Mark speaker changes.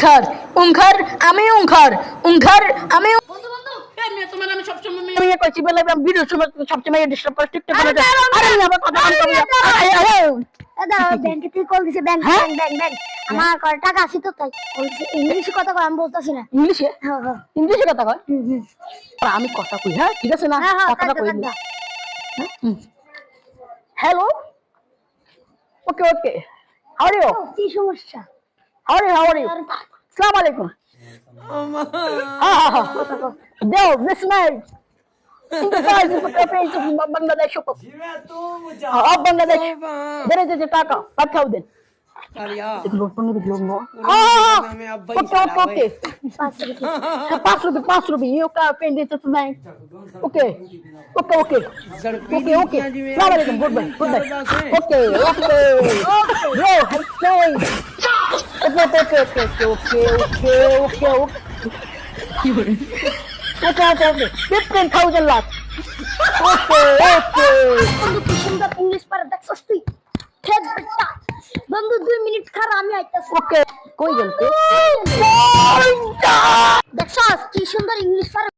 Speaker 1: উংখার উংখার আমি উংখার উংখার আমি
Speaker 2: বন্ধু বন্ধু এই মেয়ে তোমার আমি সবসময় মেয়ে
Speaker 1: আমি কইছি বলে ভিডিও সময় সবসময় ডিস্টার্ব করে টিকটক করে আরে আমি আবার কথা বলতে
Speaker 3: দাঁড়াও ব্যাংকে থেকে কল দিছে ব্যাংক ব্যাংক ব্যাংক আমার কয় টাকা আছে তো তাই কল দিছে ইংলিশে কথা কয় আমি বলতাছি না
Speaker 1: ইংলিশে
Speaker 3: হ্যাঁ হ্যাঁ
Speaker 1: ইংলিশে কথা কয় আর আমি কথা কই হ্যাঁ ঠিক আছে না
Speaker 3: হ্যাঁ হ্যাঁ
Speaker 1: কথাটা কই hello okay okay how are you
Speaker 3: কি সমস্যা
Speaker 1: হাউ আর ইউ আসসালামু আলাইকুম দেও this man Enterprise Enterprise of Bangladesh of Bangladesh. There is a Taka. What have they? Okay. Pass ruby. You can pay this tonight. Okay. Okay. Salaam alaikum. Goodbye. Okay. Bro, Okay. 15,000 lakh. Okay.
Speaker 3: বন্ধু কি সুন্দর English পারে দেখছস তুই খেদ বেটা বন্ধু 2 minute খারা আমি আইতাছি
Speaker 1: Okay. কই গেল
Speaker 3: দেখছস কি সুন্দর ইংলিশ পারে